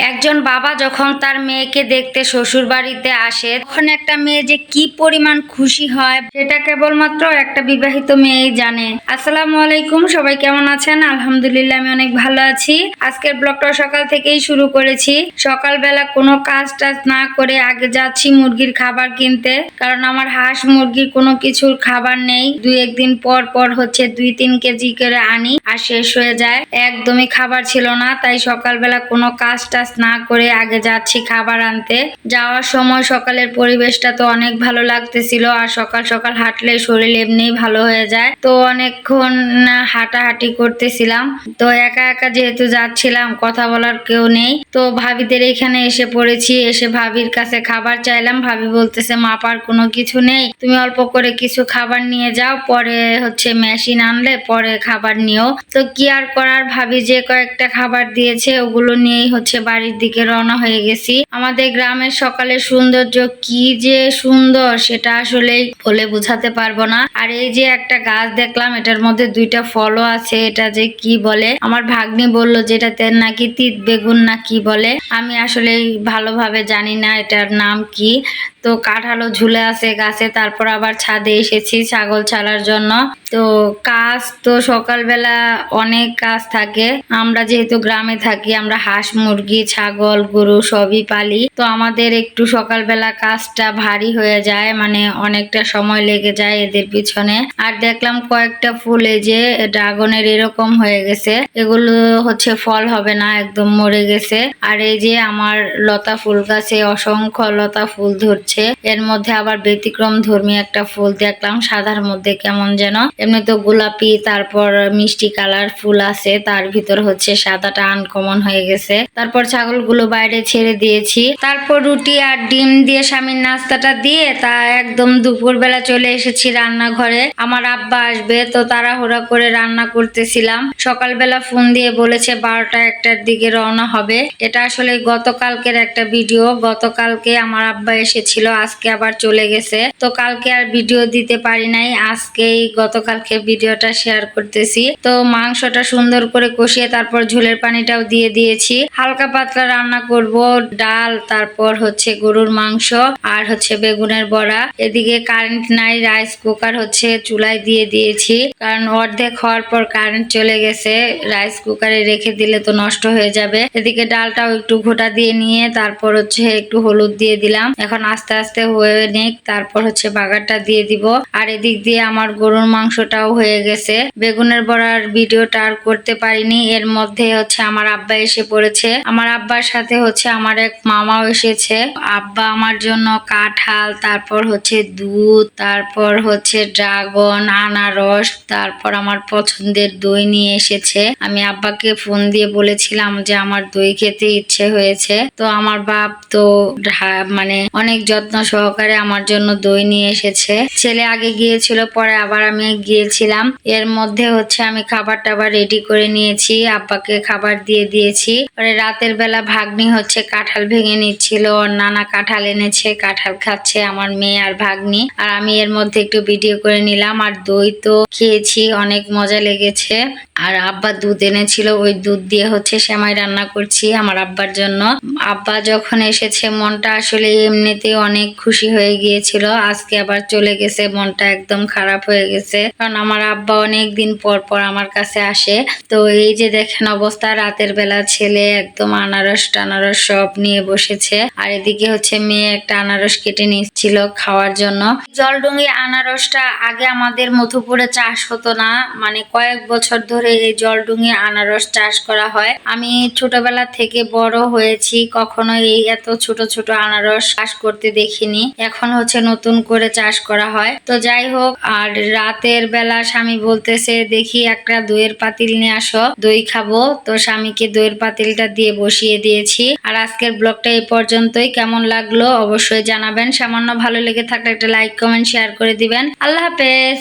একজন বাবা যখন তার মেয়েকে দেখতে শ্বশুর বাড়িতে আসে তখন একটা মেয়ে যে কি পরিমাণ খুশি হয় সেটা কেবলমাত্র একটা বিবাহিত মেয়েই জানে। আসসালামু আলাইকুম, সবাই কেমন আছেন? আলহামদুলিল্লাহ আমি অনেক ভালো আছি। আজকের ব্লগটা সকাল থেকেই শুরু করেছি। সকালবেলা কোনো কাজ টাজ না করে আগে যাচ্ছি মুরগির খাবার কিনতে, কারণ আমার হাঁস মুরগির কোনো কিছুর খাবার নেই। দুই একদিন পর পর হচ্ছে 2-3 কেজি করে আনি আর শেষ হয়ে যায়, একদমই খাবার ছিল না। তাই সকালবেলা কোনো কাজ টাজ না করে আগে যাচ্ছি খাবার আনতে। যাওয়ার সময় সকালের পরিবেশটা তো অনেক ভালো লাগতেছিল, আর সকাল সকাল হাঁটলে শরীর এমনিই ভালো হয়ে যায়। তো অনেকক্ষণ হাঁটাহাঁটি করতেছিলাম। তো একা একা যেহেতু যাচ্ছিলাম, কথা বলার কেউ নেই, তো ভাবিদের এখানে এসে পড়েছি। এসে ভাবির কাছে খাবার চাইলাম, ভাবি বলতেছে মাপার কোনো কিছু নেই, তুমি অল্প করে কিছু খাবার নিয়ে যাও, পরে হচ্ছে মেশিন আনলে পরে খাবার নিও। তো কি আর করার, ভাবি যে কয়েকটা খাবার দিয়েছে ওগুলো নিয়েই হচ্ছে বাড়ির দিকে রওনা হয়ে গেছি। আমাদের গ্রামের সকালের সৌন্দর্য কি যে সুন্দর সেটা আসলে বলে বোঝাতে পারবো না। আর এই যে একটা গাছ দেখলাম, এটার মধ্যে 2টা ফলও আছে, এটা যে কি বলে, আমার ভাগ্নি বলল যেটাতে নাকি তিত বেগুন না কি বলে, আমি আসলে ভালোভাবে জানি না এটার নাম কি। তো কাঁঠালও ঝুলে আছে গাছে। তারপর আবার ছাদে এসেছি ছাগল ছাড়ার জন্য। তো কাজ তো সকালবেলা অনেক কাজ থাকে। আমরা যেহেতু গ্রামে থাকি, আমরা হাঁস মুরগি ছাগল গরু সবই পালি, তো আমাদের একটু সকালবেলা কাজটা ভারী হয়ে যায়, মানে অনেকটা সময় লেগে যায় এদের পিছনে। আর দেখলাম কয়েকটা ফুল এই যে ড্রাগনের এরকম হয়ে গেছে, এগুলো হচ্ছে ফল হবে না, একদম মরে গেছে। আর এই যে আমার লতা ফুল গাছে অসংখ্য লতা ফুল ধরছে, এর মধ্যে আবার ব্যতিক্রম ধর্মী একটা ফুল দেখলাম, সাদার মধ্যে কেমন যেন, এমনি তো গোলাপি তারপর মিষ্টি কালার ফুল আছে, তার ভিতর হচ্ছে সাদাটা আনকমন হয়ে গেছে। তারপর ছাগলগুলো বাইরে ছেড়ে দিয়েছি। তারপর রুটি আর ডিম দিয়ে স্বামীর নাস্তাটা দিয়ে তা একদম দুপুরবেলা চলে এসেছি রান্নাঘরে। আমার আব্বা আসবে, তো তাড়াহুড়া করে রান্না করতেছিলাম। সকালবেলা ফোন দিয়ে বলেছে 12টা-1টার দিকে রওনা হবে। এটা আসলে গতকালকের একটা ভিডিও, গতকালকে আমার আব্বা এসেছিল, আজকে আবার চলে গেছে। তো কালকে আর ভিডিও দিতে পারি নাই, আজকেই গতকালকে ভিডিওটা শেয়ার করতেছি। তো মাংসটা সুন্দর করে কষিয়ে তারপর ঝোলের পানিটাও দিয়ে দিয়েছি। হালকা পাতলা রান্না করব, ডাল তারপর হচ্ছে গরুর মাংস আর হচ্ছে বেগুনের বড়া। এদিকে কারেন্ট নাই, রাইস কুকার হচ্ছে চুলায় দিয়ে দিয়েছি, কারণ অর্ধেক হওয়ার পর কারেন্ট চলে গেছে, রাইস কুকারে রেখে দিলে তো নষ্ট হয়ে যাবে। এদিকে ডালটাও একটু ঘোটা দিয়ে নিয়ে তারপর হচ্ছে একটু হলুদ দিয়ে দিলাম, এখন আস্তে আস্তে হয়ে নিক, তারপর হচ্ছে বাগারটা দিয়ে দিব। আর এদিক দিয়ে আমার গরুর মাংসটাও হয়ে গেছে। বেগুনের বড়ার ভিডিওটা আর করতে পারিনি, এর মধ্যে হচ্ছে আমার আব্বা এসে পড়েছে। আমার আব্বার সাথে হচ্ছে আমার এক মামাও এসেছে। আব্বা আমার জন্য কাঁঠাল, তারপর হচ্ছে দুধ, তারপর হচ্ছে ড্রাগন, আনারস, তারপর আমার পছন্দের দই নিয়ে এসেছে। আমি আব্বাকে ফোন দিয়ে বলেছিলাম যে আমার দই খেতে ইচ্ছে হয়েছে, তো আমার বাপ তো মানে অনেক যত্ন সহকারে আমার জন্য দই নিয়ে এসেছে। ছেলে আগে গিয়েছিল, পরে আবার আমি গিয়েছিলাম। এর মধ্যে হচ্ছে আমি খাবার টাবার রেডি করে নিয়েছি, আব্বাকে খাবার দিয়ে দিয়েছি। পরে রাতের বেলা ভাগ্নি হচ্ছে কাঁঠাল ভেঙে নিচ্ছিল, ওর নানা কাঁঠাল এনেছে, কাঁঠাল খাচ্ছে আমার মেয়ে আর ভাগ্নি। আর আমি এর মধ্যে একটু ভিডিও করে নিলাম। আর দই তো খেয়েছি, অনেক মজা লেগেছে। আর আব্বা দুধ এনেছিল, ওই দুধ দিয়ে হচ্ছে সেমাই রান্না করছি আমার আব্বার জন্য। আব্বা যখন এসেছে মনটা আসলে এমনিতেই অনেক খুশি হয়ে গিয়েছিল, আজকে আবার চলে গেছে, মনটা একদম খারাপ হয়ে গেছে, কারণ আমার আব্বা অনেক দিন পর পর আমার কাছে আসে। তো এই যে দেখেন অবস্থা, রাতের বেলা ছেলে একদম আনারস টানারস সব নিয়ে বসেছে, আর এদিকে হচ্ছে মেয়ে একটা আনারস কেটে নিচ্ছিল খাওয়ার জন্য। জলডুঙ্গি আনারসটা আগে আমাদের মধুপুরে চাষ হতো না, মানে কয়েক বছর ধরে এই জলডুঙ্গি আনারস চাষ করা হয়। আমি ছোটবেলা থেকে বড় হয়েছি, কখনো এই এত ছোট ছোট আনারস চাষ করতে দেখিনি, এখন হচ্ছে নতুন করে চাষ করা হয়। তো যাই হোক, আর রাতের বেলা স্বামী বলতেছে দেখি একটা দইয়ের পাতিল নিয়ে আসো, দই খাবো। তো স্বামীকে দইয়ের পাতিলটা দিয়ে বসিয়ে দিয়েছি। আর আজকের ব্লগটা এই পর্যন্তই, কেমন লাগলো অবশ্যই জানাবেন। সামান্য ভালো লেগে থাকলে একটা লাইক কমেন্ট শেয়ার করে দিবেন। আল্লাহ হাফেজ।